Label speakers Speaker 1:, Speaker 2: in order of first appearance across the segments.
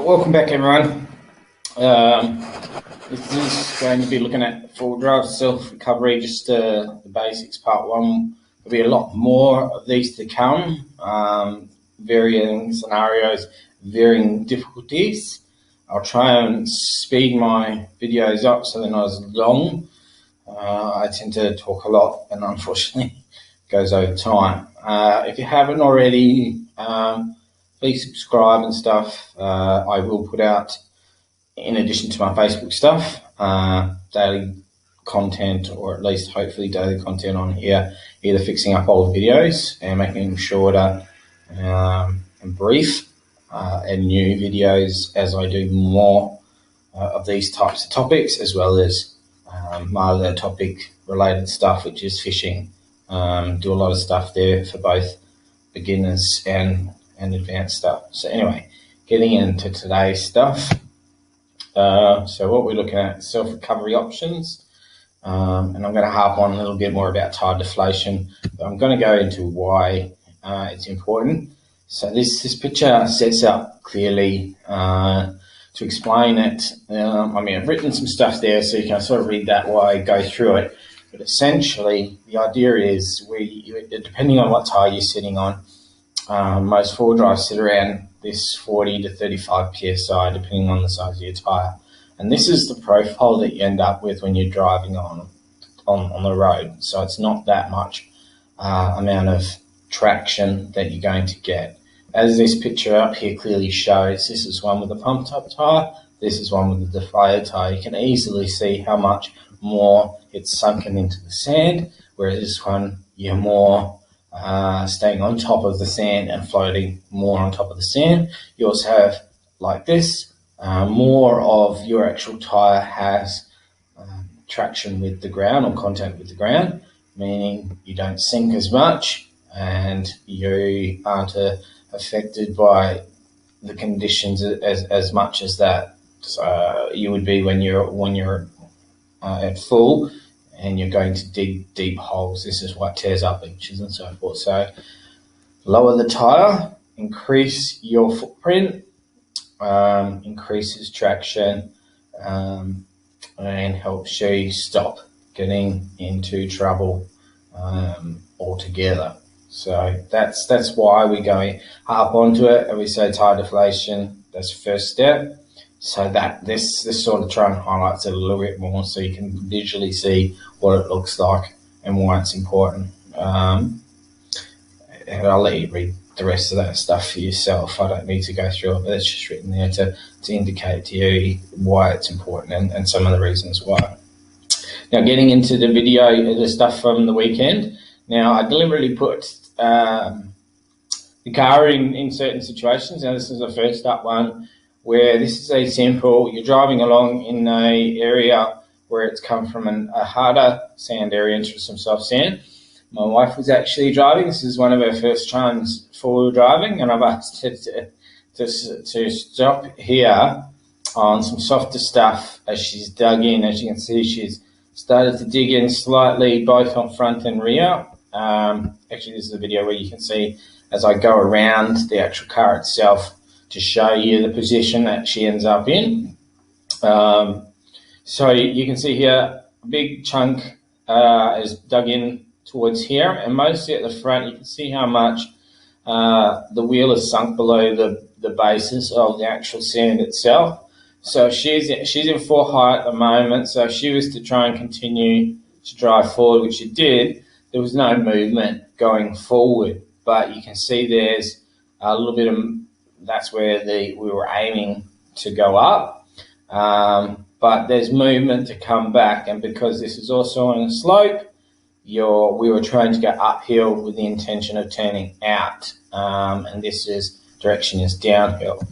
Speaker 1: Welcome back, everyone. This is going to be looking at full drive self-recovery, just the basics. Part one. There'll be a lot more of these to come, varying scenarios, varying difficulties. I'll try and speed my videos up so they're not as long. I tend to talk a lot, and unfortunately it goes over time. If you haven't already, please subscribe and stuff. I will put out, in addition to my Facebook stuff, daily content, or at least hopefully daily content on here, either fixing up old videos and making them shorter and brief, and new videos as I do more of these types of topics, as well as my other topic related stuff, which is fishing. Do a lot of stuff there for both beginners and advanced stuff. So anyway, getting into today's stuff. So what we're looking at, self-recovery options, and I'm going to harp on a little bit more about tide deflation, but I'm going to go into why it's important. So this picture sets out clearly to explain it. I've written some stuff there, so you can sort of read that while I go through it. But essentially, the idea is, depending on what tire you're sitting on, most four-wheel drives sit around this 40 to 35 psi, depending on the size of your tire. And this is the profile that you end up with when you're driving on the road. So it's not that much amount of traction that you're going to get. As this picture up here clearly shows, this is one with a pump-up tire, this is one with a deflated tire. You can easily see how much more it's sunken into the sand, whereas this one, you're more staying on top of the sand and floating more on top of the sand. You also have, like this, more of your actual tire has traction with the ground, or contact with the ground, meaning you don't sink as much and you aren't affected by the conditions as much as that you would be when you're at full and you're going to dig deep holes. This is what tears up beaches and so forth. So lower the tire, increase your footprint, increases traction, and helps you stop getting into trouble altogether. So that's why we go harp onto it, and we say tire deflation. That's the first step. So that this sort of try and highlights it a little bit more, so you can visually see what it looks like and why it's important. And I'll let you read the rest of that stuff for yourself. I don't need to go through it, but it's just written there to indicate to you why it's important and some of the reasons why. Now, getting into the video, the stuff from the weekend. Now, I deliberately put the car in certain situations. Now, this is the first up one, where this is a simple, you're driving along in a area where it's come from a harder sand area into some soft sand. My wife was actually driving. This is one of her first times four-wheel driving, and I've asked her to stop here on some softer stuff as she's dug in. As you can see, she's started to dig in slightly, both on front and rear. Actually, this is a video where you can see as I go around the actual car itself to show you the position that she ends up in. So you can see here, a big chunk is dug in towards here, and mostly at the front you can see how much the wheel is sunk below the basis of the actual sand itself. So she's in full height at the moment, so if she was to try and continue to drive forward, which she did, there was no movement going forward. But you can see there's a little bit of, that's where we were aiming to go up, but there's movement to come back, and because this is also on a slope, we were trying to go uphill with the intention of turning out, and direction is downhill.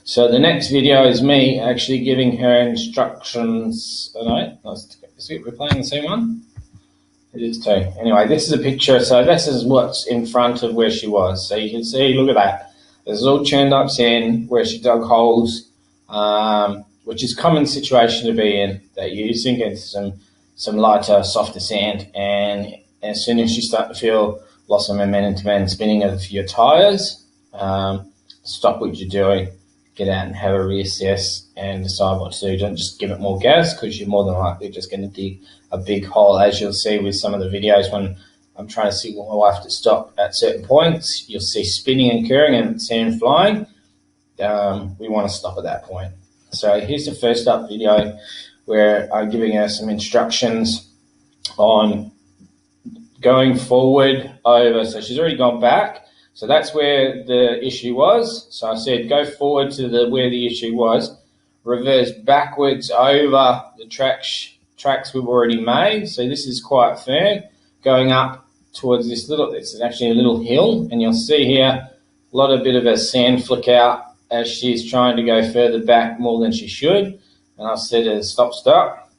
Speaker 1: So the next video is me actually giving her instructions. We're playing the same one? It is too. Anyway, this is a picture. So this is what's in front of where she was. So you can see, look at that. There's all churned up sand where she dug holes, which is a common situation to be in, that you sink into some lighter, softer sand, and as soon as you start to feel loss of momentum and spinning of your tires, stop what you're doing, get out and have a reassess and decide what to do. Don't just give it more gas, because you're more than likely just going to dig a big hole. As you'll see with some of the videos, when I'm trying to signal my wife to stop at certain points, you'll see spinning occurring and sand flying. We want to stop at that point. So here's the first up video where I'm giving her some instructions on going forward over. So she's already gone back. So that's where the issue was. So I said, go forward to where the issue was, reverse backwards over the tracks we've already made. So this is quite firm, going up towards this is actually a little hill, and you'll see here a bit of a sand flick out as she's trying to go further back more than she should. And I said to stop,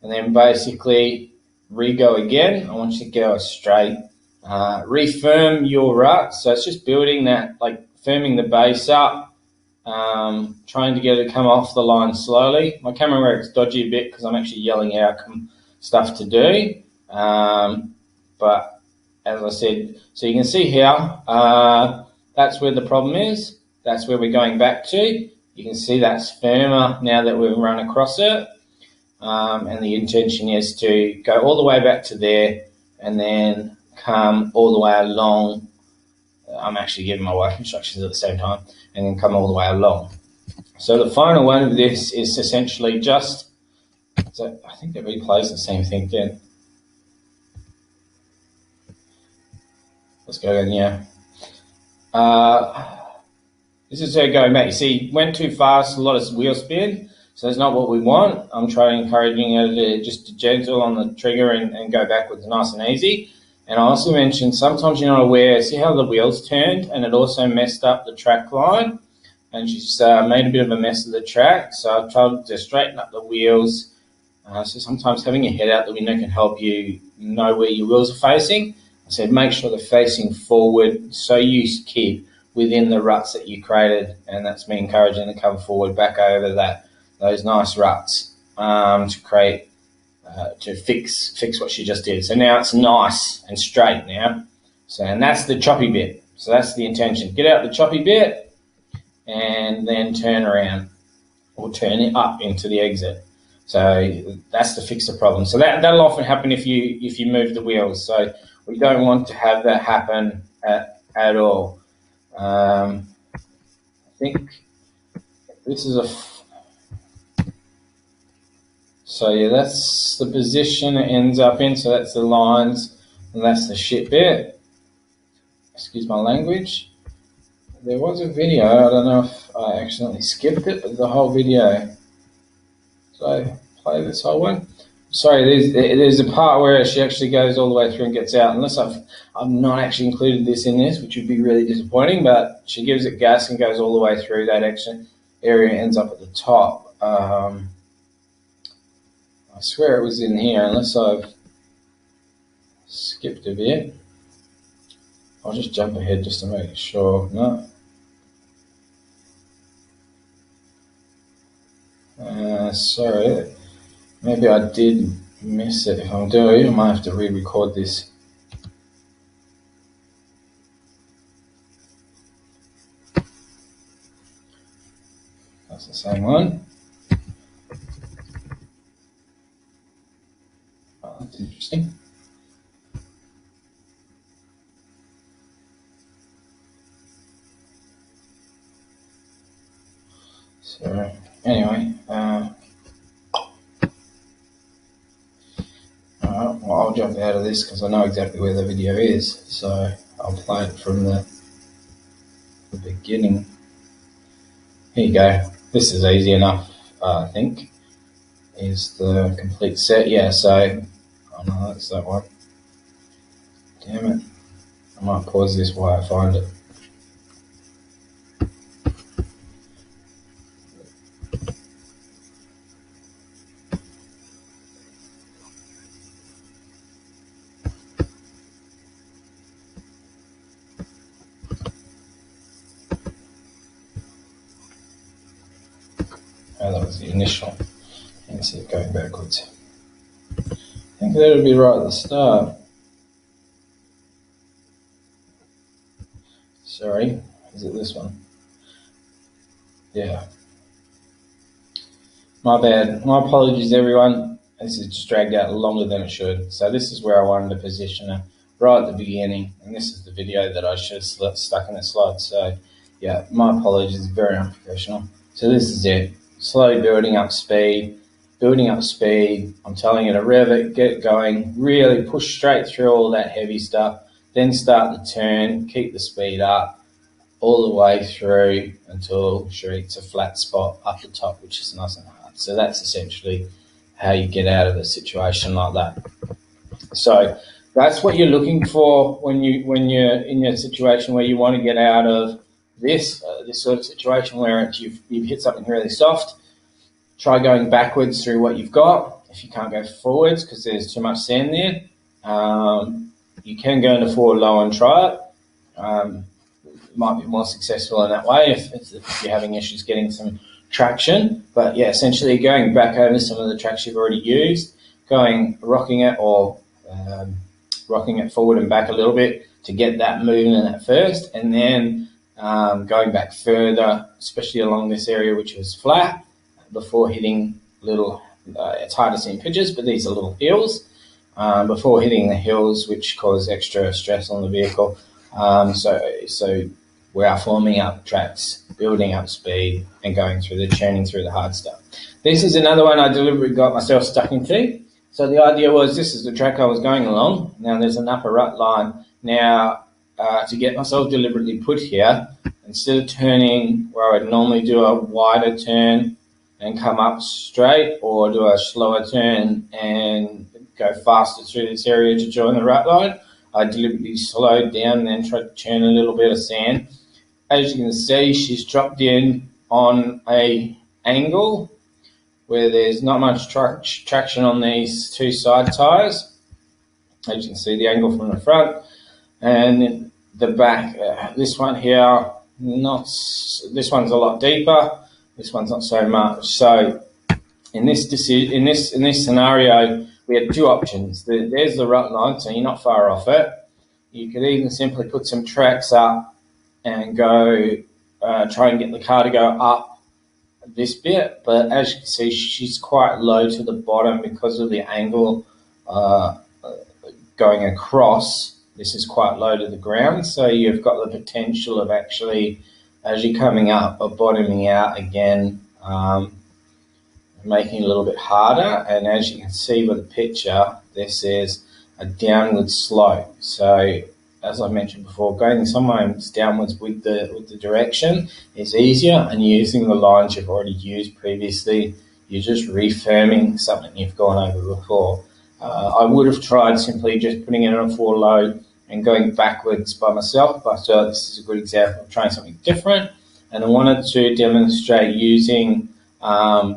Speaker 1: and then basically re-go again. I want you to go straight. Refirm your rut. So it's just building that, like firming the base up, trying to get it to come off the line slowly. My camera works dodgy a bit because I'm actually yelling out stuff to do. But as I said, so you can see here, that's where the problem is. That's where we're going back to. You can see that's firmer now that we've run across it. And the intention is to go all the way back to there and then come all the way along. I'm actually giving my wife instructions at the same time, and then come all the way along. So the final one of this is essentially just, so I think that replays the same thing again. Let's go again, yeah. This is her going back. You see, went too fast, a lot of wheel spin, so that's not what we want. I'm trying encouraging her to just gentle on the trigger and go backwards nice and easy. And I also mentioned sometimes you're not aware, see how the wheels turned and it also messed up the track line, and she's made a bit of a mess of the track. So I've tried to straighten up the wheels. So sometimes having your head out the window can help you know where your wheels are facing. I said make sure they're facing forward so you keep within the ruts that you created, and that's me encouraging to come forward back over those nice ruts to create to fix what she just did. So now it's nice and straight now. So, and that's the choppy bit. So that's the intention. Get out the choppy bit and then turn around or turn it up into the exit. So that's to fix the problem. So that'll often happen if you move the wheels. So we don't want to have that happen at all. I think this is so yeah, that's the position it ends up in. So that's the lines, and that's the shit bit. Excuse my language. There was a video, I don't know if I accidentally skipped it, but the whole video. So play this whole one. Sorry, there's a part where she actually goes all the way through and gets out. Unless I've not actually included this in this, which would be really disappointing, but she gives it gas and goes all the way through that extra area and ends up at the top. I swear it was in here, unless I've skipped a bit. I'll just jump ahead just to make sure. No. Sorry. Maybe I did miss it. If I'm doing, I might have to re-record this. That's the same one. Oh, that's interesting. So anyway, well, I'll jump out of this because I know exactly where the video is. So I'll play it from the beginning. Here you go. This is easy enough, I think. Is the complete set. Yeah, so, oh no, that's that one. Damn it. I might pause this while I find it. Oh, that was the initial. You can see it going backwards. I think that'll be right at the start. Sorry, is it this one? Yeah. My bad. My apologies, everyone. This is just dragged out longer than it should. So this is where I wanted to position it right at the beginning, and this is the video that I should have stuck in the slide. So yeah, my apologies, very unprofessional. So this is it. Slowly building up speed. I'm telling you to rev it, get it going, really push straight through all that heavy stuff, then start the turn, keep the speed up all the way through until sure it's a flat spot up the top, which is nice and hard. So that's essentially how you get out of a situation like that. So that's what you're looking for when you're in a situation where you want to get out of this sort of situation where you've hit something really soft. Try going backwards through what you've got. If you can't go forwards because there's too much sand there, you can go into forward low and try it. Might be more successful in that way if you're having issues getting some traction. But yeah, essentially going back over some of the tracks you've already used, rocking it forward and back a little bit to get that movement at first, and then going back further, especially along this area which was flat, before hitting little, it's hard to see in pictures, but these are little hills, before hitting the hills which cause extra stress on the vehicle. So we are forming up tracks, building up speed, and churning through the hard stuff. This is another one I deliberately got myself stuck into. So the idea was, this is the track I was going along. Now there's an upper rut line. Now to get myself deliberately put here, instead of turning where I'd normally do a wider turn and come up straight, or do a slower turn and go faster through this area to join the rut line, I deliberately slowed down and then tried to churn a little bit of sand. As you can see, she's dropped in on a angle where there's not much traction on these two side tyres. As you can see, the angle from the front and the back. This one here, this one's a lot deeper. This one's not so much. So in this scenario, we had two options. There's the rut line, so you're not far off it. You could either simply put some tracks up and go try and get the car to go up this bit, but as you can see, she's quite low to the bottom because of the angle going across. This is quite low to the ground, so you've got the potential of actually, as you're coming up, or bottoming out again, making it a little bit harder. And as you can see by the picture, this is a downward slope. So as I mentioned before, going sometimes downwards with the direction is easier, and using the lines you've already used previously, you're just reaffirming something you've gone over before. I would have tried simply just putting it on a four low and going backwards by myself, but this is a good example of trying something different. And I wanted to demonstrate using my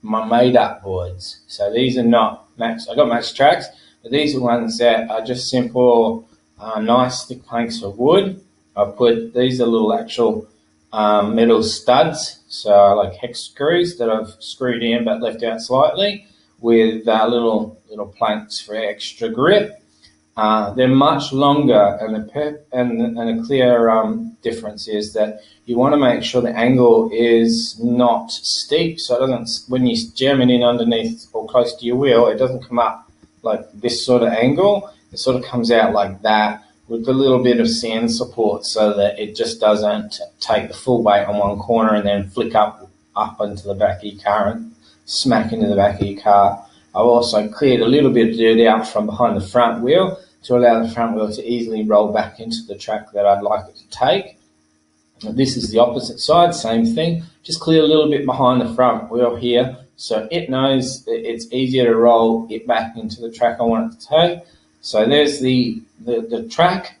Speaker 1: made-up boards. So these are not Max. I got Max Tracks, but these are ones that are just simple, nice thick planks of wood. These are little actual metal studs, so like hex screws that I've screwed in but left out slightly, with little planks for extra grip. They're much longer, and a clear difference is that you want to make sure the angle is not steep, so it doesn't, when you jam it in underneath or close to your wheel, it doesn't come up like this sort of angle. It sort of comes out like that with a little bit of sand support, so that it just doesn't take the full weight on one corner and then flick up into the back of your car and smack into the back of your car. I've also cleared a little bit of dirt out from behind the front wheel to allow the front wheel to easily roll back into the track that I'd like it to take. And this is the opposite side, same thing. Just clear a little bit behind the front wheel here, so it knows that it's easier to roll it back into the track I want it to take. So there's the track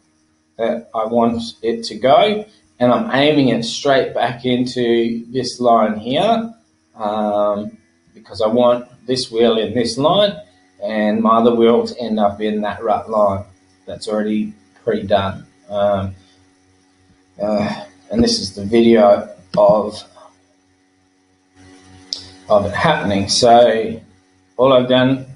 Speaker 1: that I want it to go, and I'm aiming it straight back into this line here, because I want this wheel in this line and my other wheel to end up in that rut line that's already pre-done. And this is the video of it happening. So all I've done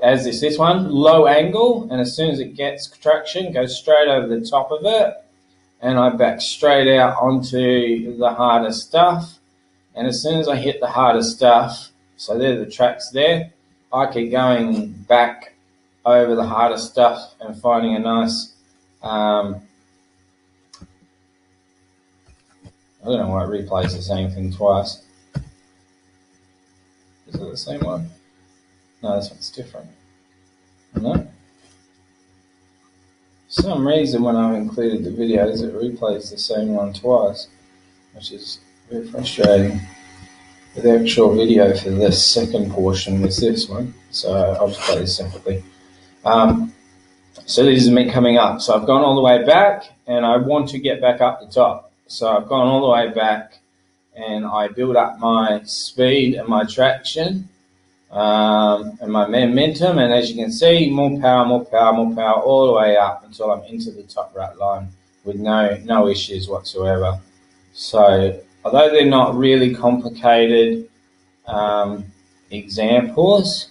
Speaker 1: is this one, low angle, and as soon as it gets traction, goes straight over the top of it, and I back straight out onto the harder stuff. And as soon as I hit the harder stuff, so there are the tracks there, I keep going back over the harder stuff and finding a nice, I don't know why it replays the same thing twice. Is it the same one? No, this one's different. No? For some reason when I've included the videos, it replays the same one twice, which is very frustrating. The actual video for this second portion was this one, so I'll just play this separately. So this is me coming up. So I've gone all the way back, and I want to get back up the top. So I've gone all the way back, and I build up my speed and my traction, and my momentum, and as you can see, more power, all the way up until I'm into the top right line with no issues whatsoever. So although they're not really complicated examples,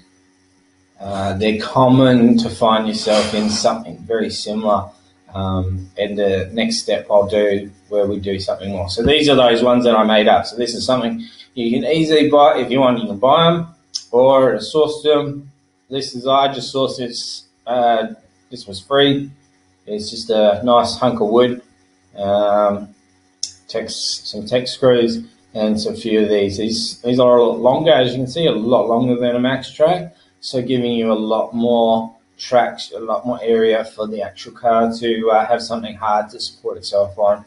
Speaker 1: they're common to find yourself in something very similar. And the next step I'll do where we do something more. So these are those ones that I made up. So this is something you can easily buy. If you want, you can buy them or source them. This is, I just sourced this. This was free. It's just a nice hunk of wood, some tech screws, and a few of these. These are a lot longer, as you can see, a lot longer than a MaxTrack. So giving you a lot more traction, a lot more area for the actual car to have something hard to support itself on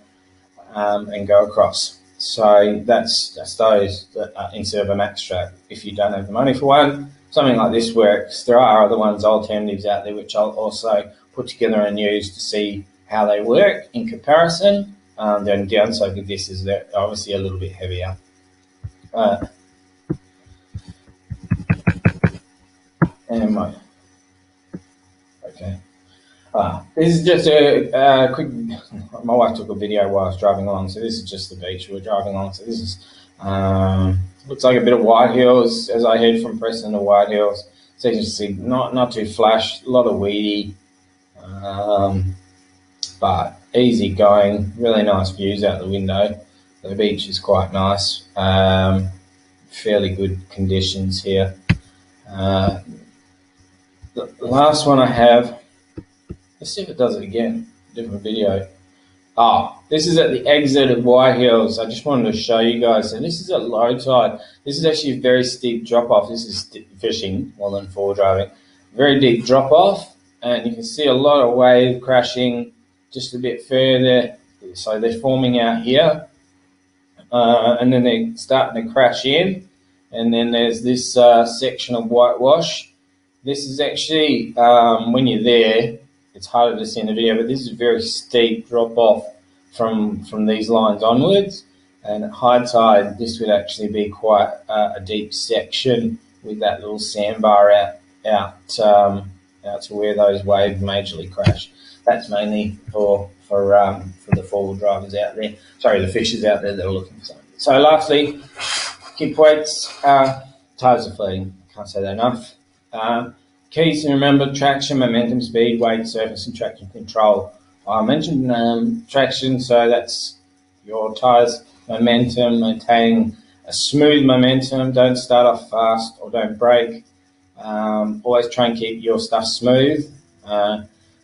Speaker 1: and go across. So that's those that instead of a MaxTrack. If you don't have the money for one, something like this works. There are other ones, alternatives out there, which I'll also put together and use to see how they work in comparison. The downside with this is they're obviously a little bit heavier. This is just a quick. My wife took a video while I was driving along, so this is just the beach we were driving along. So this is looks like a bit of White Hills as I head from Preston to White Hills. So you can see not too flash, a lot of weedy, but easy going. Really nice views out the window. The beach is quite nice. Fairly good conditions here. The last one I have. Let's see if it does it again. Different video. This is at the exit of White Hills. I just wanted to show you guys. And this is at low tide. This is actually a very steep drop off. This is fishing more than four driving. Very deep drop off, and you can see a lot of wave crashing just a bit further. So they're forming out here, and then they're starting to crash in. And then there's this section of whitewash. This is actually when you're there. It's harder to see in the video, but this is a very steep drop off from these lines onwards. And at high tide, this would actually be quite a deep section with that little sandbar out to where those waves majorly crash. That's mainly for the four-wheel drivers out there. Sorry, the fishers out there that are looking for something. So lastly, keep weights. Tires are floating. Can't say that enough. Keys to remember: traction, momentum, speed, weight, surface, and traction control. I mentioned traction, so that's your tires. Momentum, maintaining a smooth momentum. Don't start off fast or don't brake. Always try and keep your stuff smooth.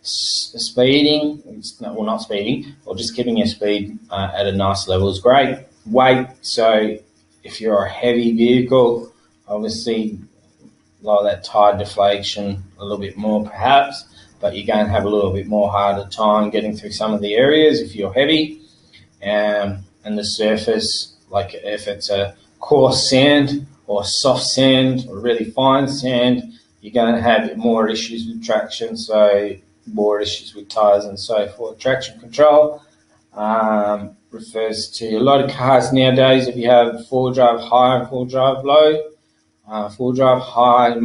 Speaker 1: Speeding, well, not speeding, or just keeping your speed at a nice level is great. Weight, so if you're a heavy vehicle, obviously a lot of that tire deflation, a little bit more perhaps, but you're going to have a little bit more harder time getting through some of the areas if you're heavy. And the surface, like if it's a coarse sand or soft sand or really fine sand, you're going to have more issues with traction, so more issues with tires and so forth. Traction control refers to a lot of cars nowadays. If you have four-wheel drive high and four-wheel drive low, four-wheel drive high it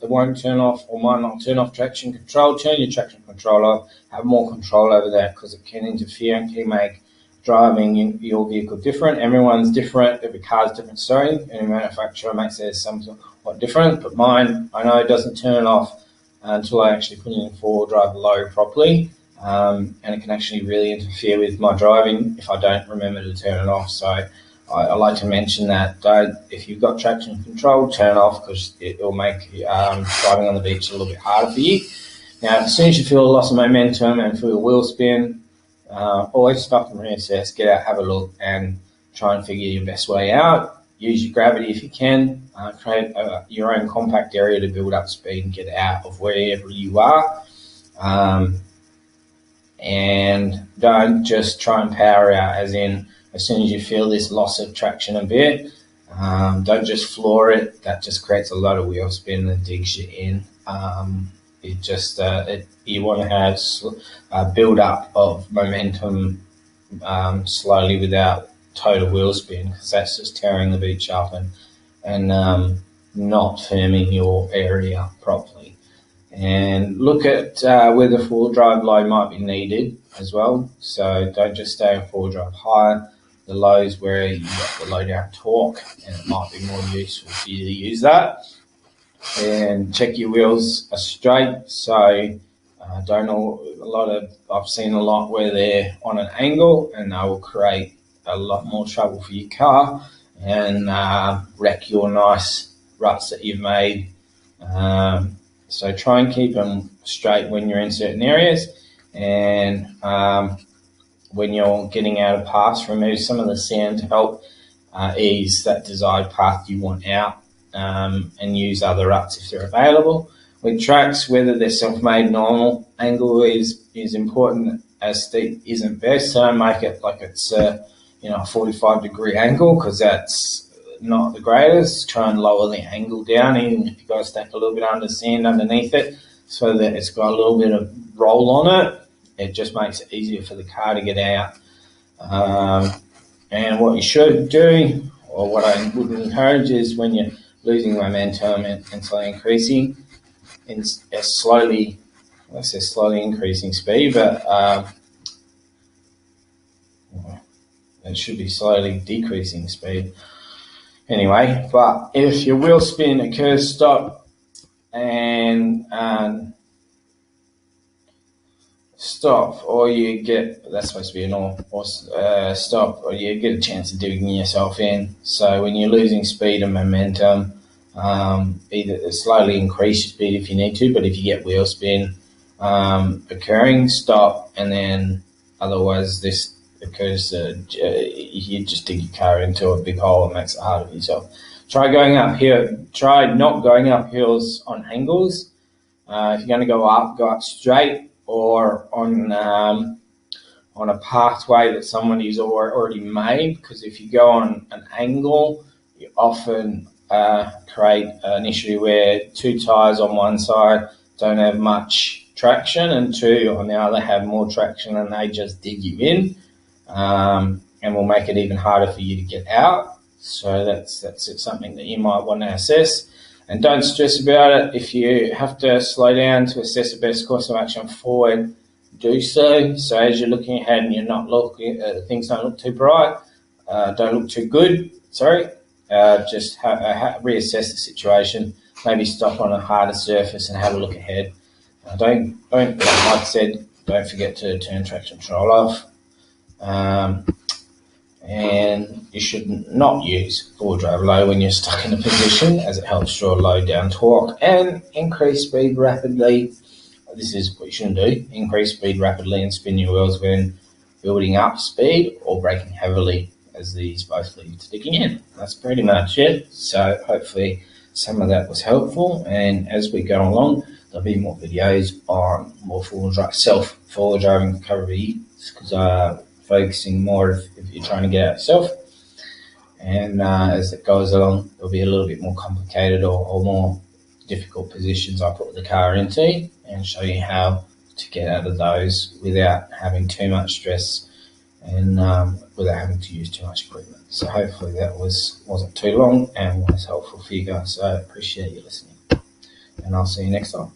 Speaker 1: won't turn off or might not turn off traction control. Turn your traction control off. Have more control over that because it can interfere and can make driving your vehicle different. Everyone's different. Every car's different. Sorry, every manufacturer makes theirs somewhat different, but mine, I know it doesn't turn off until I actually put it in four-wheel drive low properly, and it can actually really interfere with my driving if I don't remember to turn it off. So I like to mention that if you've got traction control, turn it off, because it will make driving on the beach a little bit harder for you. Now, as soon as you feel a loss of momentum and feel a wheel spin, always stop and reassess, get out, have a look, and try and figure your best way out. Use your gravity if you can. Create your own compact area to build up speed and get out of wherever you are. And don't just try and power out, as in, as soon as you feel this loss of traction a bit, don't just floor it. That just creates a lot of wheel spin and digs you in. You want to have a build up of momentum slowly without total wheel spin, because that's just tearing the beach up and not firming your area properly. And look at where the four-wheel drive low might be needed as well. So don't just stay on four-wheel drive high. The lows where you've got the low down torque, and it might be more useful for you to use that. And check your wheels are straight. So I've seen a lot where they're on an angle, and they will create a lot more trouble for your car and wreck your nice ruts that you've made. So try and keep them straight when you're in certain areas, and when you're getting out of paths, remove some of the sand to help ease that desired path you want out, and use other ruts if they're available. With tracks, whether they're self-made, normal, angle is important, as steep isn't best, so don't make it like it's a 45-degree angle, because that's not the greatest. Try and lower the angle down, even if you've got to stack a little bit under sand underneath it, so that it's got a little bit of roll on it. It just makes it easier for the car to get out. And what you should do, or what I would encourage, is when you're losing momentum and slowly increasing, slowly increasing speed, but it should be slowly decreasing speed. Anyway, but if your wheel spin occurs, stop and stop, or you get, that's supposed to be an or stop, or you get a chance of digging yourself in. So when you're losing speed and momentum, either slowly increase your speed if you need to, but if you get wheel spin occurring, stop, and then otherwise this occurs, you just dig your car into a big hole and makes it harder for yourself. Try not going up hills on angles. If you're going to go up straight, or on a pathway that somebody's already made, because if you go on an angle, you often create an issue where two tyres on one side don't have much traction, and two on the other have more traction, and they just dig you in, and will make it even harder for you to get out. So that's something that you might want to assess. And don't stress about it. If you have to slow down to assess the best course of action forward, do so. So as you're looking ahead and you're not looking, things don't look too bright, don't look too good, just reassess the situation. Maybe stop on a harder surface and have a look ahead. Don't, like Mike said, don't forget to turn traction control off. And you should not use four-wheel drive low when you're stuck in a position, as it helps draw low down torque and increase speed rapidly. This is what you shouldn't do: increase speed rapidly and spin your wheels when building up speed or braking heavily, as these both lead to digging in. That's pretty much it. So hopefully some of that was helpful, and as we go along, there'll be more videos on more four-wheel driving recovery, because focusing more if you're trying to get out yourself. And as it goes along, there'll be a little bit more complicated or more difficult positions I put the car into, and show you how to get out of those without having too much stress and without having to use too much equipment. So hopefully that wasn't too long and was helpful for you guys. So I appreciate you listening, and I'll see you next time.